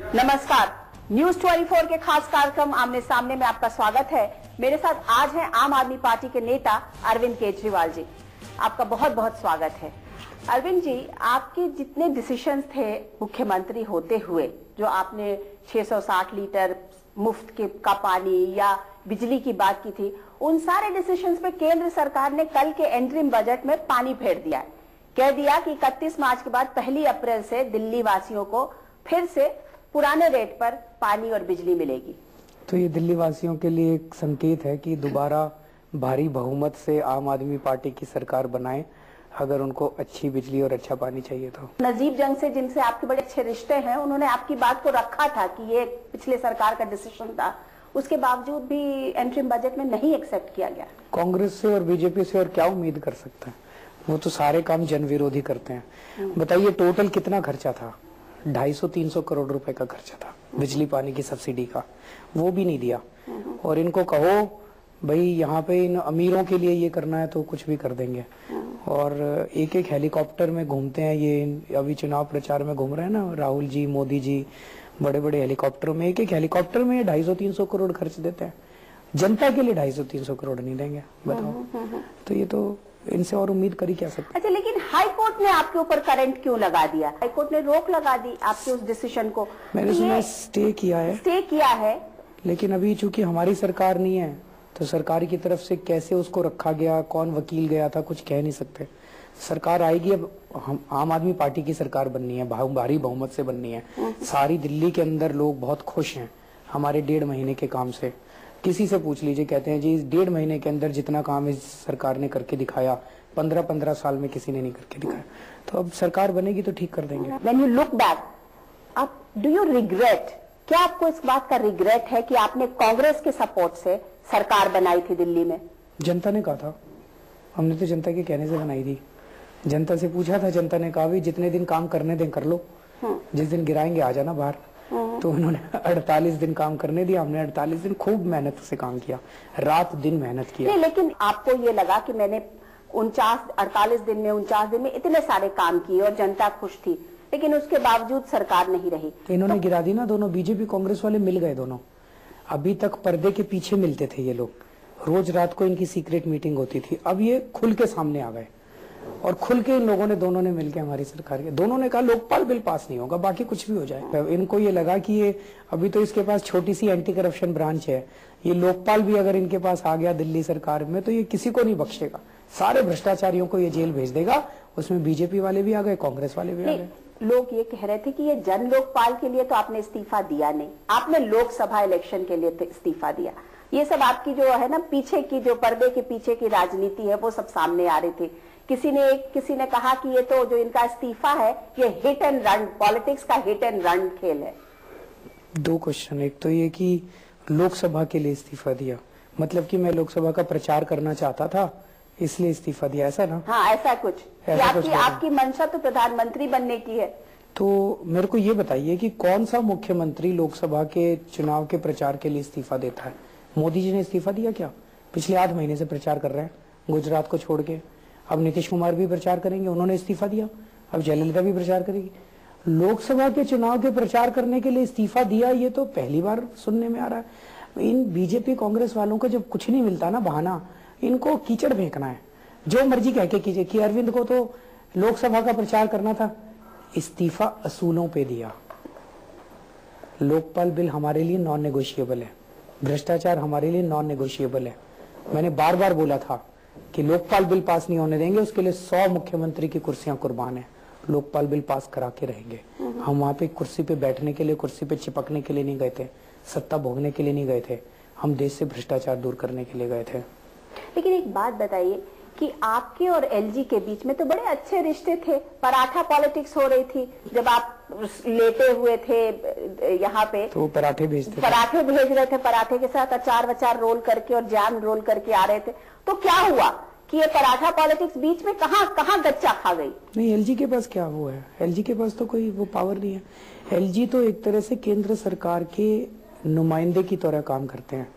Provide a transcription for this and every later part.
नमस्कार, न्यूज 24 के खास कार्यक्रम आमने सामने में आपका स्वागत है। मेरे साथ आज हैं आम आदमी पार्टी के नेता अरविंद केजरीवाल जी। आपका बहुत बहुत स्वागत है। अरविंद जी, आपके जितने डिसीजंस थे मुख्यमंत्री होते हुए, जो आपने 660 लीटर मुफ्त का पानी या बिजली की बात की थी, उन सारे डिसीजंस पे केंद्र सरकार ने कल के एंटरिम बजट में पानी फेर दिया है। कह दिया कि 31 मार्च के बाद 1 अप्रैल से दिल्ली वासियों को फिर से पुराने रेट पर पानी और बिजली मिलेगी। तो ये दिल्ली वासियों के लिए एक संकेत है कि दोबारा भारी बहुमत से आम आदमी पार्टी की सरकार बनाए, अगर उनको अच्छी बिजली और अच्छा पानी चाहिए तो। नजीब जंग से, जिनसे आपके बड़े अच्छे रिश्ते हैं, उन्होंने आपकी बात को रखा था कि ये पिछले सरकार का डिसीजन था, उसके बावजूद भी एंटरिम बजट में नहीं एक्सेप्ट किया गया। कांग्रेस से और बीजेपी से और क्या उम्मीद कर सकते हैं? वो तो सारे काम जन विरोधी करते हैं। बताइए, टोटल कितना खर्चा था? 250-300 करोड़ रुपए का खर्चा था बिजली पानी की सब्सिडी का, वो भी नहीं दिया। और इनको कहो भाई यहाँ पे इन अमीरों के लिए ये करना है तो कुछ भी कर देंगे। और एक एक हेलीकॉप्टर में घूमते हैं, ये अभी चुनाव प्रचार में घूम रहे हैं ना राहुल जी, मोदी जी, बड़े बड़े हेलीकॉप्टरों में, एक एक हेलीकॉप्टर में 250-300 करोड़ खर्च देते हैं। जनता के लिए 250-300 करोड़ नहीं देंगे, बताओ। तो ये तो इनसे और उम्मीद करी क्या सकते। अच्छा, लेकिन हाई कोर्ट ने आपके ऊपर करंट क्यों लगा दिया? हाई कोर्ट ने रोक लगा दी आपके उस डिसीजन को। मैंने सुना स्टे किया है, लेकिन अभी चूंकि हमारी सरकार नहीं है तो सरकार की तरफ से कैसे उसको रखा गया, कौन वकील गया था, कुछ कह नहीं सकते। सरकार आएगी, अब हम आम आदमी पार्टी की सरकार बननी है, भारी बहुमत से बननी है। सारी दिल्ली के अंदर लोग बहुत खुश हैं हमारे 1.5 महीने के काम से। किसी से पूछ लीजिए, कहते हैं जी इस 1.5 महीने के अंदर जितना काम इस सरकार ने करके दिखाया 15-15 साल में किसी ने नहीं करके दिखाया। तो अब सरकार बनेगी तो ठीक कर देंगे। When you look back, आप do you regret? क्या आपको इस बात का रिग्रेट है कि आपने कांग्रेस के सपोर्ट से सरकार बनाई थी दिल्ली में? जनता ने कहा था, हमने तो जनता के कहने से बनाई थी। जनता से पूछा था, जनता ने कहा भी जितने दिन काम करने दें कर लो, जिस दिन गिराएंगे आ जाना बाहर। तो उन्होंने 48 दिन काम करने दिया, हमने 48 दिन खूब मेहनत से काम किया, रात दिन मेहनत किया। नहीं, लेकिन आपको ये लगा कि मैंने 48 दिन में इतने सारे काम किए और जनता खुश थी, लेकिन उसके बावजूद सरकार नहीं रही। तो इन्होंने गिरा दी ना, दोनों बीजेपी कांग्रेस वाले मिल गए दोनों। अभी तक पर्दे के पीछे मिलते थे ये लोग, रोज रात को इनकी सीक्रेट मीटिंग होती थी। अब ये खुल के सामने आ गए और खुल के इन लोगों ने, दोनों ने मिलकर हमारी सरकार के, दोनों ने कहा लोकपाल बिल पास नहीं होगा, बाकी कुछ भी हो जाए। इनको ये लगा कि ये अभी तो इसके पास छोटी सी एंटी करप्शन ब्रांच है, ये लोकपाल भी अगर इनके पास आ गया दिल्ली सरकार में तो ये किसी को नहीं बख्शेगा, सारे भ्रष्टाचारियों को ये जेल भेज देगा। उसमें बीजेपी वाले भी आ गए, कांग्रेस वाले भी आ गए। लोग ये कह रहे थे कि ये जन लोकपाल के लिए तो आपने इस्तीफा दिया नहीं, आपने लोकसभा इलेक्शन के लिए इस्तीफा दिया। ये सब आपकी जो है ना, पीछे की जो पर्दे के पीछे की राजनीति है, वो सब सामने आ रही थी। किसी ने कहा कि ये तो जो इनका इस्तीफा है, ये हिट एंड रन, पॉलिटिक्स का हिट एंड रन खेल है। 2 क्वेश्चन, एक तो ये कि लोकसभा के लिए इस्तीफा दिया, मतलब कि मैं लोकसभा का प्रचार करना चाहता था इसलिए इस्तीफा दिया, ऐसा ना? हाँ, ऐसा कुछ। आपकी मंशा तो प्रधानमंत्री बनने की है। तो मेरे को ये बताइए कि कौन सा मुख्यमंत्री लोकसभा के चुनाव के प्रचार के लिए इस्तीफा देता है? मोदी जी ने इस्तीफा दिया क्या? पिछले 8 महीने से प्रचार कर रहे हैं, गुजरात को छोड़ के। अब नीतीश कुमार भी प्रचार करेंगे, उन्होंने इस्तीफा दिया। अब जयललिता भी प्रचार करेगी। लोकसभा के चुनाव के प्रचार करने के लिए इस्तीफा दिया, ये तो पहली बार सुनने में आ रहा है। इन बीजेपी कांग्रेस वालों को जब कुछ नहीं मिलता ना बहाना, इनको कीचड़ फेंकना है, जो मर्जी कह के कीजिए। कि अरविंद को तो लोकसभा का प्रचार करना था, इस्तीफा असूलों पे दिया। लोकपाल बिल हमारे लिए नॉन नेगोशिएबल है, भ्रष्टाचार हमारे लिए नॉन नेगोशिएबल है। मैंने बार बार बोला था कि लोकपाल बिल पास नहीं होने देंगे, उसके लिए 100 मुख्यमंत्री की कुर्सियां कुर्बान है। लोकपाल बिल पास करा के रहेंगे। हम वहां पे कुर्सी पे बैठने के लिए, कुर्सी पे चिपकने के लिए नहीं गए थे, सत्ता भोगने के लिए नहीं गए थे, हम देश से भ्रष्टाचार दूर करने के लिए गए थे। लेकिन एक बात बताइए कि आपके और एलजी के बीच में तो बड़े अच्छे रिश्ते थे, पराठा पॉलिटिक्स हो रही थी जब आप लेटे हुए थे यहाँ पे, तो पराठे भेज रहे थे, पराठे के साथ अचार वचार रोल करके और जैम रोल करके आ रहे थे। तो क्या हुआ कि ये पराठा पॉलिटिक्स बीच में कहाँ गच्चा खा गई? नहीं, एलजी के पास क्या वो है, एलजी के पास तो कोई वो पावर नहीं है। एलजी तो एक तरह से केंद्र सरकार के नुमाइंदे की तरह काम करते हैं।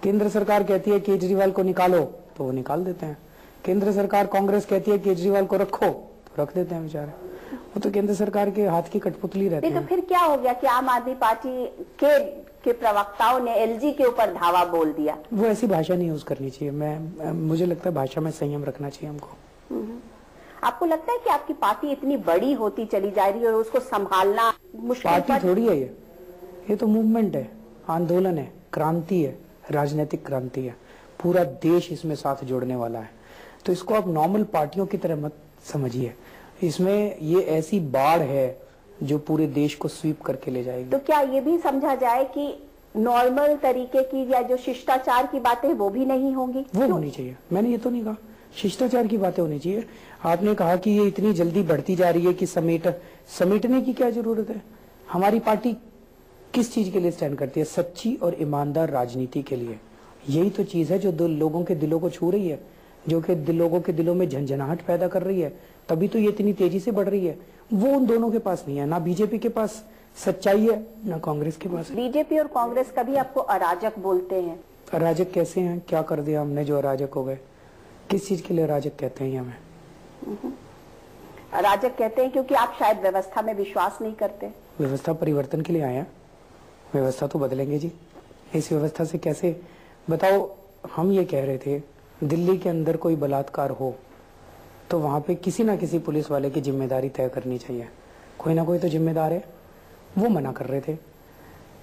केंद्र सरकार कहती है केजरीवाल को निकालो तो वो निकाल देते हैं, केंद्र सरकार कांग्रेस कहती है केजरीवाल को रखो तो रख देते हैं बेचारे। वो तो केंद्र सरकार के हाथ की कठपुतली रहती नहीं, तो है। फिर क्या हो गया कि आम आदमी पार्टी के प्रवक्ताओं ने एलजी के ऊपर धावा बोल दिया? वो ऐसी भाषा नहीं यूज करनी चाहिए। मुझे लगता है भाषा में संयम रखना चाहिए हमको। आपको लगता है कि आपकी पार्टी इतनी बड़ी होती चली जा रही है और उसको संभालना मुश्किल? पार्टी थोड़ी है ये तो मूवमेंट है, आंदोलन है, क्रांति है, राजनीतिक क्रांति है। पूरा देश इसमें साथ जोड़ने वाला है। तो इसको आप नॉर्मल पार्टियों की तरह मत समझिए। इसमें ये ऐसी बाढ़ है जो पूरे देश को स्वीप करके ले जाएगी। तो क्या ये भी समझा जाए कि नॉर्मल तरीके की या जो शिष्टाचार की बातें वो भी नहीं होंगी? वो होनी चाहिए। मैंने ये तो नहीं कहा, शिष्टाचार की बातें होनी चाहिए। आपने कहा कि ये इतनी जल्दी बढ़ती जा रही है कि समेटने की क्या जरूरत है? हमारी पार्टी किस चीज के लिए स्टैंड करती है? सच्ची और ईमानदार राजनीति के लिए। यही तो चीज है जो लोगों के दिलों को छू रही है, जो कि लोगों के दिलों में झंझनाहट पैदा कर रही है। तभी तो ये इतनी तेजी से बढ़ रही है। वो उन दोनों के पास नहीं है, ना बीजेपी के पास सच्चाई है, ना कांग्रेस के पास है। बीजेपी और कांग्रेस कभी आपको अराजक बोलते हैं। अराजक कैसे हैं? क्या कर दिया हमने जो अराजक हो गए? किस चीज के लिए अराजक कहते हैं हमें? अराजक कहते हैं क्योंकि आप शायद व्यवस्था में विश्वास नहीं करते। व्यवस्था परिवर्तन के लिए आए हैं, व्यवस्था तो बदलेंगे जी। इस व्यवस्था से कैसे बताओ? हम ये कह रहे थे दिल्ली के अंदर कोई बलात्कार हो तो वहां पे किसी ना किसी पुलिस वाले की जिम्मेदारी तय करनी चाहिए। कोई ना कोई तो जिम्मेदार है। वो मना कर रहे थे।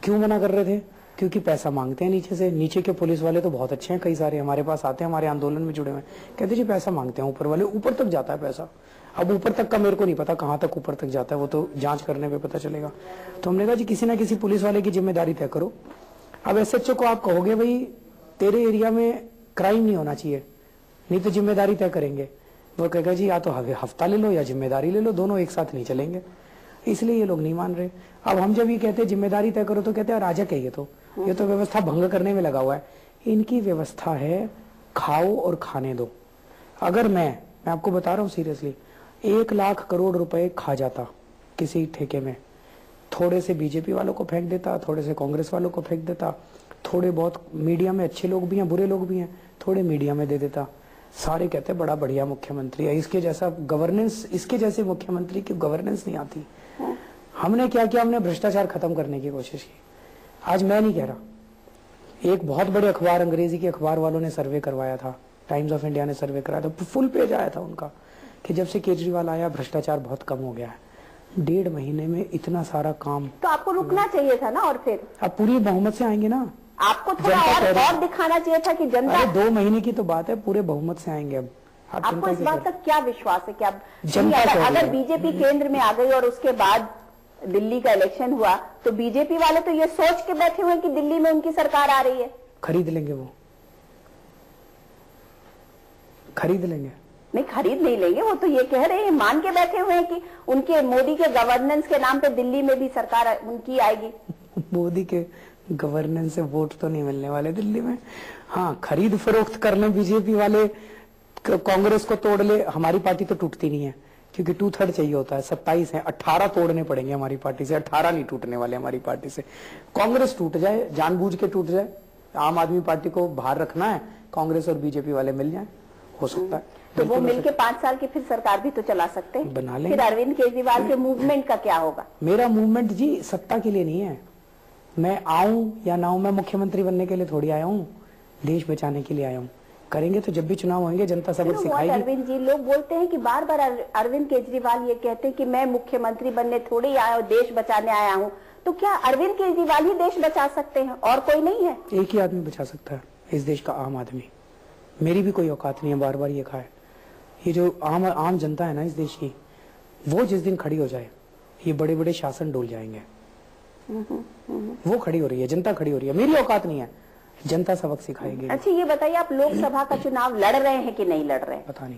क्यों मना कर रहे थे? क्योंकि पैसा मांगते हैं नीचे से। नीचे के पुलिस वाले तो बहुत अच्छे हैं, कई सारे हमारे पास आते हैं, हमारे आंदोलन में जुड़े हुए हैं। कहते जी पैसा मांगते हैं ऊपर वाले, ऊपर तक जाता है पैसा। अब ऊपर तक का मेरे को नहीं पता कहाँ तक ऊपर तक जाता है, वो तो जांच करने पे पता चलेगा। तो हमने कहा जी किसी ना किसी पुलिस वाले की जिम्मेदारी तय करो। अब एसएचओ को आप कहोगे भाई तेरे एरिया में क्राइम नहीं होना चाहिए, नहीं तो जिम्मेदारी तय करेंगे। वो कहेगा जी या तो हफ्ता ले लो या जिम्मेदारी ले लो, दोनों एक साथ नहीं चलेंगे। इसलिए ये लोग नहीं मान रहे। अब हम जब ये कहते हैं जिम्मेदारी तय करो तो कहते हैं अराजक है ये तो व्यवस्था भंग करने में लगा हुआ है। इनकी व्यवस्था है खाओ और खाने दो। अगर मैं आपको बता रहा हूँ सीरियसली, 1 लाख करोड़ रुपए खा जाता किसी ठेके में, थोड़े से बीजेपी वालों को फेंक देता, थोड़े से कांग्रेस वालों को फेंक देता, थोड़े बहुत मीडिया में अच्छे लोग भी हैं, बुरे लोग भी हैं, थोड़े मीडिया में दे देता। सारे कहते बड़ा बढ़िया मुख्यमंत्री है, इसके जैसा गवर्नेंस, इसके जैसे मुख्यमंत्री की गवर्नेंस नहीं आती। हमने क्या किया? हमने भ्रष्टाचार खत्म करने की कोशिश की। आज मैं नहीं कह रहा, एक बहुत बड़े अखबार, अंग्रेजी के अखबार वालों ने सर्वे करवाया था, टाइम्स ऑफ इंडिया ने सर्वे कराया था, फुल पेज आया था उनका कि जब से केजरीवाल आया भ्रष्टाचार बहुत कम हो गया है। 1.5 महीने में इतना सारा काम। तो आपको रुकना चाहिए था ना। और फिर अब पूरी बहुमत से आएंगे ना, आपको थोड़ा और दिखाना चाहिए था कि जनता। 2 महीने की तो बात है, पूरे बहुमत से आएंगे। अब आपको इस बात का क्या विश्वास है कि आप जनता अगर बीजेपी केंद्र में आ गई और उसके बाद दिल्ली का इलेक्शन हुआ तो बीजेपी वाले तो ये सोच के बैठे हुए हैं कि दिल्ली में उनकी सरकार आ रही है। खरीद लेंगे, वो खरीद लेंगे। नहीं, खरीद नहीं लेंगे, वो तो ये कह रहे हैं, मान के बैठे हुए हैं कि उनके मोदी के गवर्नेंस के नाम पे दिल्ली में भी सरकार उनकी आएगी। मोदी के गवर्नेंस से वोट तो नहीं मिलने वाले दिल्ली में। हाँ, खरीद फरोख्त कर ले बीजेपी वाले, कांग्रेस को तोड़ ले। हमारी पार्टी तो टूटती नहीं है क्योंकि 2/3 चाहिए होता है। 27 है, 18 तोड़ने पड़ेंगे हमारी पार्टी से। 18 नहीं टूटने वाले हमारी पार्टी से। कांग्रेस टूट जाए, जानबूझ के टूट जाए, आम आदमी पार्टी को बाहर रखना है, कांग्रेस और बीजेपी वाले मिल जाए, हो सकता है। तो वो मिलके 5 साल की फिर सरकार भी तो चला सकते हैं, बना लेंगे। फिर अरविंद केजरीवाल के मूवमेंट का क्या होगा? मेरा मूवमेंट जी सत्ता के लिए नहीं है। मैं आऊं या ना आऊं, मैं मुख्यमंत्री बनने के लिए थोड़ी आया हूं, देश बचाने के लिए आया हूं। करेंगे तो जब भी चुनाव होंगे जनता सबक सिखाएगी। अरविंद जी, लोग बोलते हैं कि बार बार अरविंद केजरीवाल ये कहते हैं कि मैं मुख्यमंत्री बनने थोड़ी आया हूं, देश बचाने आया हूं। तो क्या अरविंद केजरीवाल ही देश बचा सकते हैं और कोई नहीं है? एक ही आदमी बचा सकता है इस देश का, आम आदमी। मेरी भी कोई औकात नहीं है बार बार ये कहा है। ये जो आम जनता है ना इस देश की, वो जिस दिन खड़ी हो जाए ये बड़े बड़े शासन डोल जाएंगे। वो खड़ी हो रही है, जनता खड़ी हो रही है, मेरी औकात नहीं है, जनता सबक सिखाएगी। अच्छा, ये बताइए, आप लोकसभा का चुनाव लड़ रहे हैं कि नहीं लड़ रहे? पता नहीं,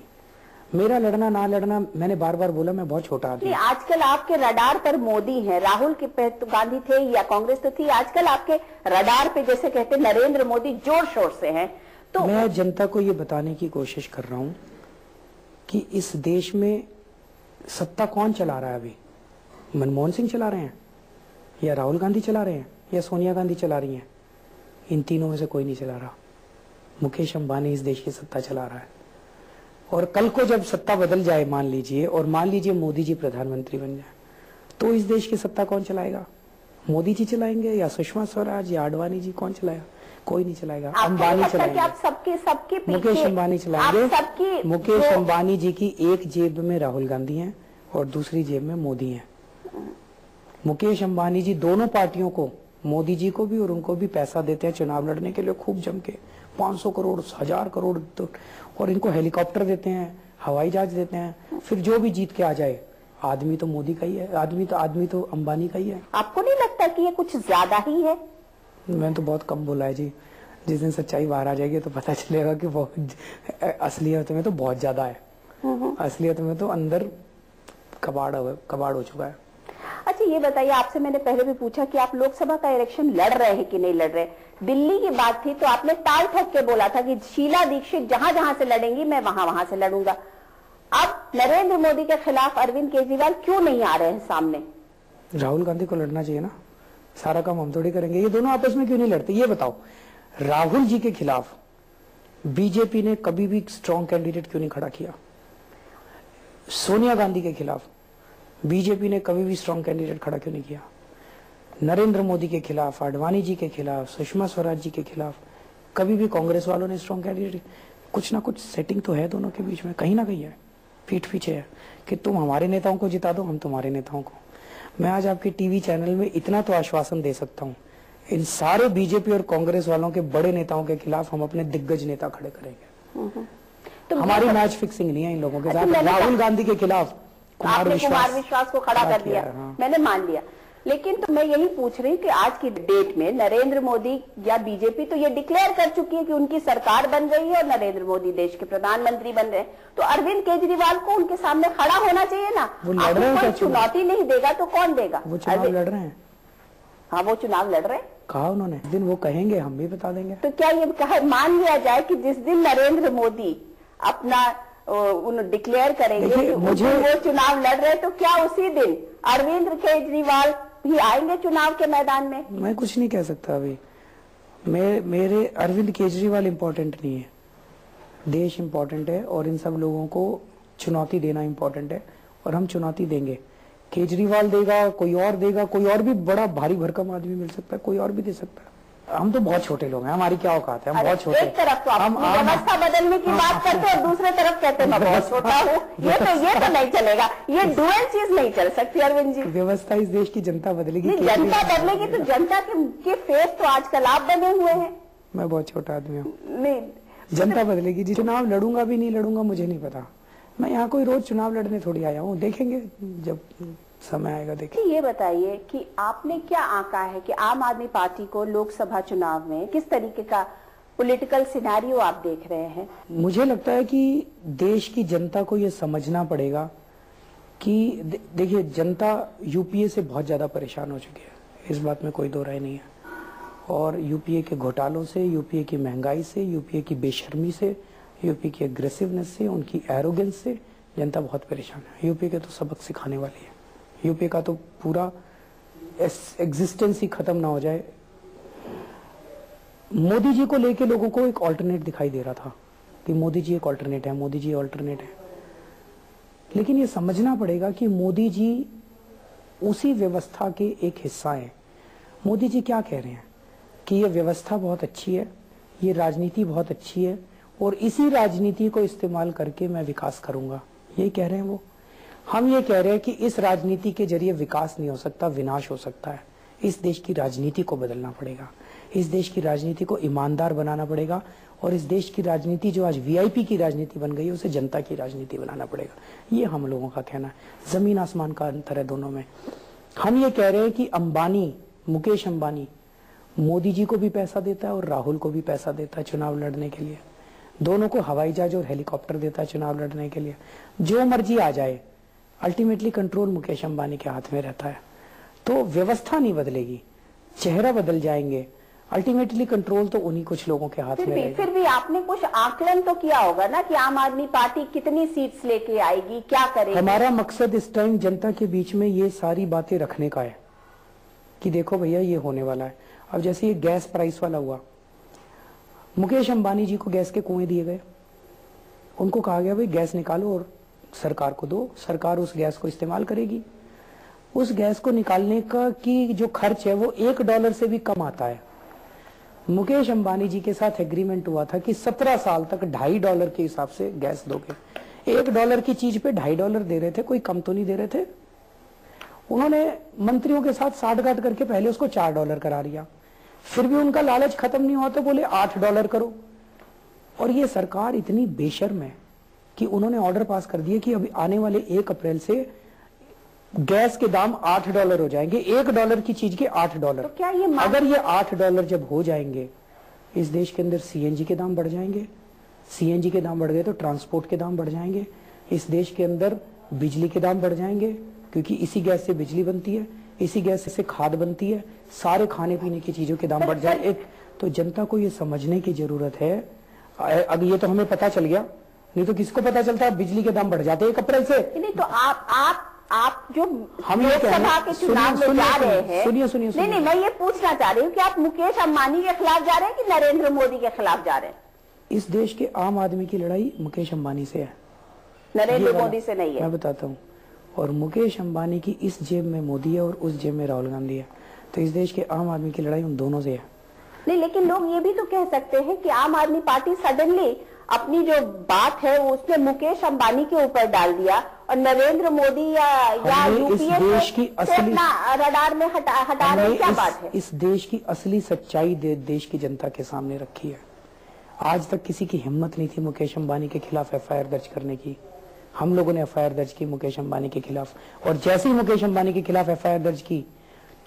मेरा लड़ना ना लड़ना, मैंने बार बार बोला मैं बहुत छोटा आदमी। आजकल आपके रडार पर मोदी है, राहुल के गांधी थे या कांग्रेस तो थी, आजकल आपके रडार पे जैसे कहते नरेंद्र मोदी जोर शोर से हैं। तो मैं जनता को ये बताने की कोशिश कर रहा हूँ कि इस देश में सत्ता कौन चला रहा है अभी। मनमोहन सिंह चला रहे हैं या राहुल गांधी चला रहे हैं या सोनिया गांधी चला रही हैं? इन तीनों में से कोई नहीं चला रहा। मुकेश अंबानी इस देश की सत्ता चला रहा है। और कल को जब सत्ता बदल जाए मान लीजिए, और मान लीजिए मोदी जी प्रधानमंत्री बन जाए, तो इस देश की सत्ता कौन चलाएगा? मोदी जी चलाएंगे या सुषमा स्वराज या आडवाणी जी? कौन चलाएगा? कोई नहीं चलाएगा। अंबानी चलाएंगे। आप सबके मुकेश अंबानी चलाएंगे। मुकेश अंबानी जी की एक जेब में राहुल गांधी हैं और दूसरी जेब में मोदी हैं। मुकेश अंबानी जी दोनों पार्टियों को, मोदी जी को भी और उनको भी पैसा देते हैं चुनाव लड़ने के लिए खूब जम के, 500 करोड़ 1000 करोड़, और इनको हेलीकॉप्टर देते हैं, हवाई जहाज देते हैं। फिर जो भी जीत के आ जाए, आदमी तो मोदी का ही है, आदमी तो अंबानी का ही है। आपको नहीं लगता कि ये कुछ ज्यादा ही है? मैंने तो बहुत कम बोला है जी। जिस दिन सच्चाई बाहर आ जाएगी तो पता चलेगा कि वो असलियत में तो बहुत ज्यादा है। असलियत में तो अंदर कबाड़ हो चुका है। अच्छा ये बताइए, आपसे मैंने पहले भी पूछा कि आप लोकसभा का इलेक्शन लड़ रहे हैं कि नहीं लड़ रहे। दिल्ली की बात थी तो आपने टाल ठोक के बोला था कि शीला दीक्षित जहां जहां से लड़ेंगी मैं वहां से लड़ूंगा। अब नरेंद्र मोदी के खिलाफ अरविंद केजरीवाल क्यों नहीं आ रहे हैं सामने? राहुल गांधी को लड़ना चाहिए ना, सारा काम हम थोड़ी करेंगे। ये दोनों आपस में क्यों नहीं लड़ते? ये बताओ, राहुल जी के खिलाफ बीजेपी ने कभी भी स्ट्रॉन्ग कैंडिडेट क्यों नहीं खड़ा किया? सोनिया गांधी के खिलाफ बीजेपी ने कभी भी स्ट्रॉन्ग कैंडिडेट खड़ा क्यों नहीं किया? नरेंद्र मोदी के खिलाफ, आडवाणी जी के खिलाफ, सुषमा स्वराज जी के खिलाफ कभी भी कांग्रेस वालों ने स्ट्रॉन्ग कैंडिडेट? कुछ ना कुछ सेटिंग तो है दोनों के बीच में, कहीं ना कहीं है, पीठ पीछे है कि तुम हमारे नेताओं को जिता दो, हम तुम्हारे नेताओं को। मैं आज आपके टीवी चैनल में इतना तो आश्वासन दे सकता हूँ, इन सारे बीजेपी और कांग्रेस वालों के बड़े नेताओं के खिलाफ हम अपने दिग्गज नेता खड़े करेंगे। तो हमारी मैच फिक्सिंग नहीं है इन लोगों के साथ। राहुल गांधी के खिलाफ कुमार विश्वास को खड़ा कर दिया, मैंने मान लिया। लेकिन तो मैं यही पूछ रही हूँ कि आज की डेट में नरेंद्र मोदी या बीजेपी तो ये डिक्लेयर कर चुकी है कि उनकी सरकार बन रही है और नरेंद्र मोदी देश के प्रधानमंत्री बन रहे हैं, तो अरविंद केजरीवाल को उनके सामने खड़ा होना चाहिए ना। कोई चुनौती नहीं देगा तो कौन देगा? वो चुनाव लड़ रहे हैं। हाँ, वो चुनाव लड़ रहे हैं, कहा उन्होंने। दिन वो कहेंगे हम भी बता देंगे। तो क्या ये मान लिया जाए कि जिस दिन नरेंद्र मोदी अपना डिक्लेयर करेंगे कि मुझे वो चुनाव लड़ रहे, तो क्या उसी दिन अरविंद केजरीवाल भी आएंगे चुनाव के मैदान में? मैं कुछ नहीं कह सकता अभी। मेरे अरविंद केजरीवाल इम्पोर्टेंट नहीं है, देश इम्पोर्टेंट है और इन सब लोगों को चुनौती देना इम्पोर्टेंट है और हम चुनौती देंगे। केजरीवाल देगा, कोई और देगा, कोई और भी बड़ा भारी भरकम आदमी मिल सकता है, कोई और भी दे सकता है। हम तो बहुत छोटे लोग हैं, हमारी क्या औकात है, हम बहुत छोटे। एक तरफ तो हम व्यवस्था बदलने की बात करते हैं और दूसरे तरफ कहते हैं मैं बहुत छोटा हूँ। ये तो नहीं चलेगा, ये डुअल चीज नहीं चल सकती अरविंद जी। व्यवस्था इस देश की जनता बदलेगी। जनता बदलेगी तो जनता के फेस तो आजकल आप बने हुए हैं। मैं बहुत छोटा आदमी हूँ। नहीं, जनता बदलेगी जी। चुनाव लड़ूंगा भी नहीं लड़ूंगा मुझे नहीं पता। मैं यहाँ कोई रोज चुनाव लड़ने थोड़ी आया हूँ, देखेंगे जब समय आएगा देखेंगे। ये बताइए कि आपने क्या आंका है कि आम आदमी पार्टी को लोकसभा चुनाव में किस तरीके का पॉलिटिकल सिनेरियो आप देख रहे हैं? मुझे लगता है कि देश की जनता को ये समझना पड़ेगा कि देखिए, जनता यूपीए से बहुत ज्यादा परेशान हो चुकी है, इस बात में कोई दो राय नहीं है। और यूपीए के घोटालों से, यूपीए की महंगाई से, यूपीए की बेशर्मी से, यूपी की एग्रेसिवनेस से, उनकी एरोगेंस से जनता बहुत परेशान है। यूपी के तो सबक सिखाने वाली है। यूपी का तो पूरा एग्जिस्टेंस ही खत्म ना हो जाए। मोदी जी को लेके लोगों को एक ऑल्टरनेट दिखाई दे रहा था कि मोदी जी एक ऑल्टरनेट है, मोदी जी ऑल्टरनेट है। लेकिन ये समझना पड़ेगा कि मोदी जी उसी व्यवस्था के एक हिस्सा हैं। मोदी जी क्या कह रहे हैं कि ये व्यवस्था बहुत अच्छी है, ये राजनीति बहुत अच्छी है और इसी राजनीति को इस्तेमाल करके मैं विकास करूंगा, ये कह रहे हैं वो। हम ये कह रहे हैं कि इस राजनीति के जरिए विकास नहीं हो सकता, विनाश हो सकता है। इस देश की राजनीति को बदलना पड़ेगा, इस देश की राजनीति को ईमानदार बनाना पड़ेगा और इस देश की राजनीति जो आज वीआईपी की राजनीति बन गई है उसे जनता की राजनीति बनाना पड़ेगा। ये हम लोगों का कहना है। जमीन आसमान का अंतर है दोनों में। हम ये कह रहे हैं कि अंबानी, मुकेश अंबानी मोदी जी को भी पैसा देता है और राहुल को भी पैसा देता है चुनाव लड़ने के लिए। दोनों को हवाई जहाज और हेलीकॉप्टर देता है चुनाव लड़ने के लिए। जो मर्जी आ जाए, अल्टीमेटली कंट्रोल मुकेश अंबानी के हाथ में रहता है। तो व्यवस्था नहीं बदलेगी, चेहरा बदल जाएंगे, अल्टीमेटली कंट्रोल तो उन्हीं कुछ लोगों के हाथ में रहेगा। फिर भी आपने कुछ आकलन तो किया होगा ना कि आम आदमी पार्टी कितनी सीट्स लेके आएगी, क्या करेगी? हमारा मकसद इस टाइम जनता के बीच में ये सारी बातें रखने का है कि देखो भैया ये होने वाला है। अब जैसे ये गैस प्राइस वाला हुआ, मुकेश अंबानी जी को गैस के कुएं दिए गए उनको कहा गया भाई गैस निकालो और सरकार को दो, सरकार उस गैस को इस्तेमाल करेगी। उस गैस को निकालने का की जो खर्च है वो $1 से भी कम आता है। मुकेश अंबानी जी के साथ एग्रीमेंट हुआ था कि 17 साल तक $2.5 के हिसाब से गैस दोगे। $1 की चीज पे $2.5 दे रहे थे, कोई कम तो नहीं दे रहे थे। उन्होंने मंत्रियों के साथ साठगांठ करके पहले उसको $4 करा दिया, फिर भी उनका लालच खत्म नहीं हुआ तो बोले $8 करो। और ये सरकार इतनी बेशर्म है कि उन्होंने ऑर्डर पास कर दिए कि अभी आने वाले 1 अप्रैल से गैस के दाम $8 हो जाएंगे, $1 की चीज के $8। तो क्या ये अगर ये $8 जब हो जाएंगे, इस देश के अंदर सीएनजी के दाम बढ़ जाएंगे, सीएनजी के दाम बढ़ गए तो ट्रांसपोर्ट के दाम बढ़ जाएंगे, इस देश के अंदर बिजली के दाम बढ़ जाएंगे, क्योंकि इसी गैस से बिजली बनती है, इसी गैस से खाद बनती है, सारे खाने पीने की चीजों के दाम बढ़ जाए। एक तो जनता को ये समझने की जरूरत है। अब ये तो हमें पता चल गया, नहीं तो किसको पता चलता है बिजली के दाम बढ़ जाते हैं 1 अप्रैल से। नहीं तो आप जो हम लोकसभा के चुनाव में जा रहे हैं, सुनिए नहीं, मैं ये पूछना चाह रही हूँ कि आप मुकेश अंबानी के खिलाफ जा रहे हैं कि नरेंद्र मोदी के खिलाफ जा रहे हैं? इस देश के आम आदमी की लड़ाई मुकेश अंबानी से है, नरेंद्र मोदी से नहीं है। मैं बताता हूँ। और मुकेश अंबानी की इस जेब में मोदी है और उस जेब में राहुल गांधी है, तो इस देश के आम आदमी की लड़ाई उन दोनों से है। नहीं, लेकिन लोग ये भी तो कह सकते हैं कि आम आदमी पार्टी सडनली अपनी जो बात है वो उसने मुकेश अंबानी के ऊपर डाल दिया और नरेंद्र मोदी या यूपीए से अपना रडार में हटा रहे, क्या बात है? इस देश की असली सच्चाई देश की जनता के सामने रखी है। आज तक किसी की हिम्मत नहीं थी मुकेश अंबानी के खिलाफ एफआईआर दर्ज करने की। हम लोगों ने एफआईआर दर्ज की मुकेश अंबानी के खिलाफ, और जैसे ही मुकेश अंबानी के खिलाफ एफआईआर दर्ज की,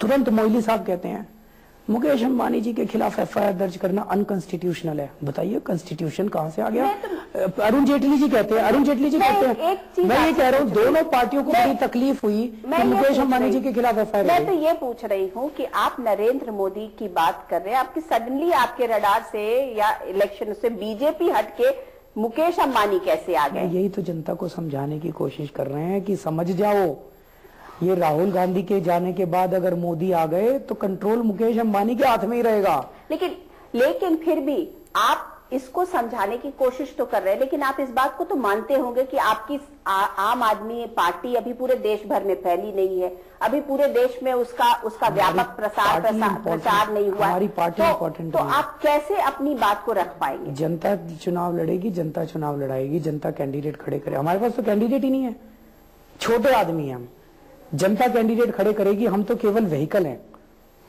तुरंत मोइली साहब कहते हैं मुकेश अंबानी जी के खिलाफ एफआईआर दर्ज करना अनकॉन्स्टिट्यूशनल है। बताइए कॉन्स्टिट्यूशन कहाँ से आ गया? अरुण जेटली जी कहते हैं, मैं ये कह रहा हूँ दोनों पार्टियों को बड़ी तकलीफ हुई कि मुकेश अंबानी जी के खिलाफ एफआईआर। मैं तो ये पूछ रही हूँ कि आप नरेंद्र मोदी की बात कर रहे हैं, आपकी सडनली आपके रडार से या इलेक्शन से बीजेपी हट के मुकेश अंबानी कैसे आ गए? यही तो जनता को समझाने की कोशिश कर रहे हैं कि समझ जाओ, ये राहुल गांधी के जाने के बाद अगर मोदी आ गए तो कंट्रोल मुकेश अंबानी के हाथ में ही रहेगा। लेकिन फिर भी आप इसको समझाने की कोशिश तो कर रहे हैं, लेकिन आप इस बात को तो मानते होंगे कि आपकी आम आदमी पार्टी अभी पूरे देश भर में फैली नहीं है, अभी पूरे देश में उसका व्यापक प्रचार नहीं हुआ। हमारी पार्टी इम्पोर्टेंट तो आप कैसे अपनी बात को रख पाएंगे? जनता चुनाव लड़ेगी, जनता चुनाव लड़ाएगी, जनता कैंडिडेट खड़े करे। हमारे पास तो कैंडिडेट ही नहीं है, छोटे आदमी है हम। जनता कैंडिडेट खड़े करेगी, हम तो केवल व्हीकल हैं।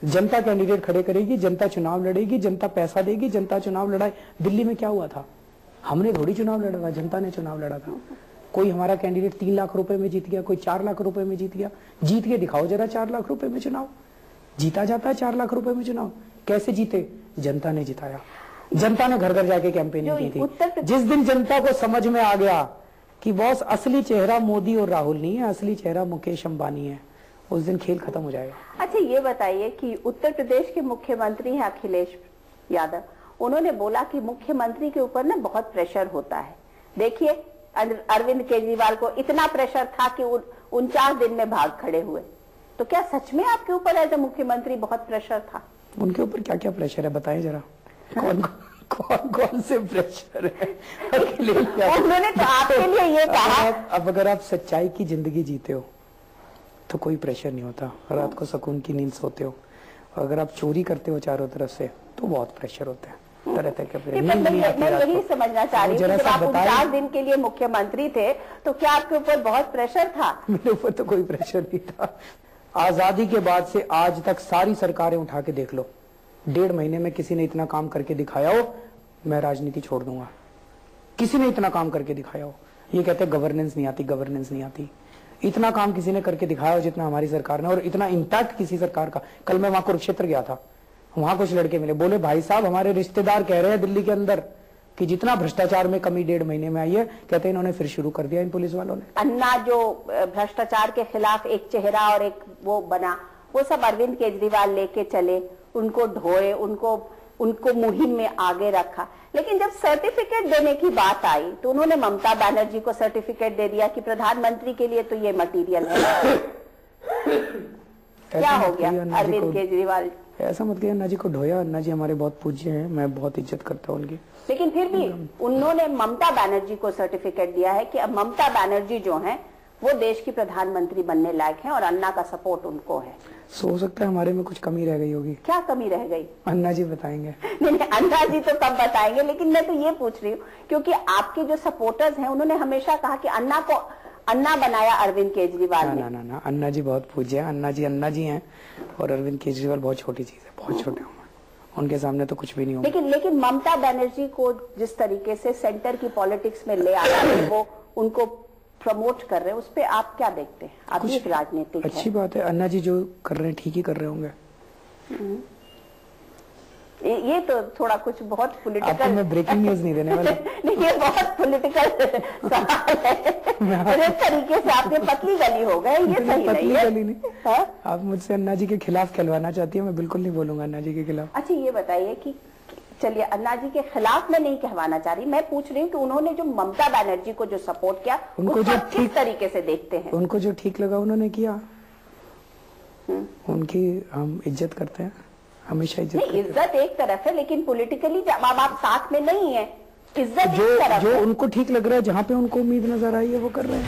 जनता कैंडिडेट खड़े करेगी, जनता चुनाव लड़ेगी, जनता पैसा देगी, जनता चुनाव लड़ाए। दिल्ली में क्या हुआ था? हमने थोड़ी चुनाव लड़ा था, जनता ने चुनाव लड़ा था। कोई हमारा कैंडिडेट 3 लाख रुपए में जीत गया, कोई 4 लाख रुपए में जीत गया। जीत के दिखाओ जरा 4 लाख रुपए में चुनाव। जीता जाता है 4 लाख रुपए में चुनाव? कैसे जीते? जनता ने जिताया। जनता ने घर घर जाके कैंपेनिंग की थी। जिस दिन जनता को समझ में आ गया कि बॉस असली चेहरा मोदी और राहुल नहीं है, असली चेहरा मुकेश अंबानी है, उस दिन खेल खत्म हो जाएगा। अच्छा, ये बताइए कि उत्तर प्रदेश के मुख्यमंत्री हैं अखिलेश यादव, उन्होंने बोला कि मुख्यमंत्री के ऊपर ना बहुत प्रेशर होता है। देखिए, अरविंद केजरीवाल को इतना प्रेशर था कि 49 दिन में भाग खड़े हुए। तो क्या सच में आपके ऊपर एज ए मुख्यमंत्री बहुत प्रेशर था? उनके ऊपर क्या क्या प्रेशर है बताइए जरा। कौन से प्रेशर है? उन्होंने तो आपके लिए ये कहा। अब अगर आप सच्चाई की जिंदगी जीते हो तो कोई प्रेशर नहीं होता, रात को सुकून की नींद सोते हो। अगर आप चोरी करते हो चारों तरफ से तो बहुत प्रेशर होता है। तरह के मैं यही समझना चाह रही हूँ, जब आप 49 दिन के लिए मुख्यमंत्री थे तो क्या आपके ऊपर बहुत प्रेशर था? मेरे ऊपर तो कोई प्रेशर नहीं था। आजादी के बाद से आज तक सारी सरकारें उठा के देख लो, 1.5 महीने में किसी ने इतना काम करके दिखाया हो मैं राजनीति छोड़ दूंगा। किसी ने इतना काम करके दिखाया हो। ये कहते हैं गवर्नेंस नहीं आती, गवर्नेंस नहीं आती। इतना काम किसी ने करके दिखाया हो जितना हमारी सरकार ने, और इतना इंपैक्ट किसी सरकार का। कल मैं वहां कुरुक्षेत्र गया था, वहां कुछ लड़के मिले, बोले भाई साहब हमारे रिश्तेदार कह रहे हैं दिल्ली के अंदर कि जितना भ्रष्टाचार में कमी 1.5 महीने में आई है, कहते हैं इन्होंने फिर शुरू कर दिया इन पुलिस वालों ने। अन्ना जो भ्रष्टाचार के खिलाफ एक चेहरा और एक वो बना, वो सब अरविंद केजरीवाल लेके चले, उनको ढोए, उनको मुहिम में आगे रखा। लेकिन जब सर्टिफिकेट देने की बात आई तो उन्होंने ममता बनर्जी को सर्टिफिकेट दे दिया कि प्रधानमंत्री के लिए तो ये मटीरियल है। क्या हो गया अरविंद केजरीवाल? ऐसा मत कहिए, अन्ना जी को ढोया। अन्ना जी हमारे बहुत पूज्य हैं, मैं बहुत इज्जत करता हूँ उनकी। लेकिन फिर भी उन्होंने ममता बनर्जी को सर्टिफिकेट दिया है कि अब ममता बनर्जी जो हैं वो देश की प्रधानमंत्री बनने लायक हैं और अन्ना का सपोर्ट उनको है। हो सकता है हमारे में कुछ कमी रह गई होगी। क्या कमी रह गई? अन्ना जी बताएंगे। नहीं, अन्ना जी तो कब बताएंगे, लेकिन मैं तो ये पूछ रही हूँ क्योंकि आपके जो सपोर्टर्स हैं उन्होंने हमेशा कहा कि अन्ना को अन्ना बनाया अरविंद केजरीवाल ने। ना, अन्ना जी बहुत पूज्य है। अन्ना जी हैं और अरविंद केजरीवाल बहुत छोटी चीज है, बहुत छोटे होंगे, उनके सामने तो कुछ भी नहीं होगा। लेकिन ममता बनर्जी को जिस तरीके से सेंटर की पॉलिटिक्स में ले आया है, वो उनको प्रमोट कर रहे हैं, उस पे आप क्या देखते हैं? आप एक राजनीतिक अच्छी बात है, अन्ना जी जो कर रहे हैं ठीक ही कर रहे होंगे। ये तो थोड़ा कुछ बहुत पॉलिटिकल, मैं ब्रेकिंग न्यूज नहीं देने वाला। नहीं, ये बहुत पॉलिटिकल सवाल है। इस तरीके से आपने पतली गली हो गए, ये सही नहीं है। नहीं। हाँ? आप मुझसे अन्ना जी के खिलाफ कहलवाना चाहती है, मैं बिल्कुल नहीं बोलूंगा अन्ना जी के खिलाफ। अच्छा ये बताइए कि चलिए अन्ना जी के खिलाफ मैं नहीं कहवाना चाह रही, मैं पूछ रही हूँ कि उन्होंने जो ममता बनर्जी को जो सपोर्ट किया उनको जो किस तरीके से देखते हैं? उनको जो ठीक लगा उन्होंने किया, उनकी हम इज्जत करते हैं, हमेशा इज्जत। नहीं, इज्जत एक तरफ है, लेकिन पॉलिटिकली जब आप साथ में नहीं है, इज्जत एक तरफ जो उनको ठीक लग रहा है, जहाँ पे उनको उम्मीद नजर आई है वो कर रहे हैं।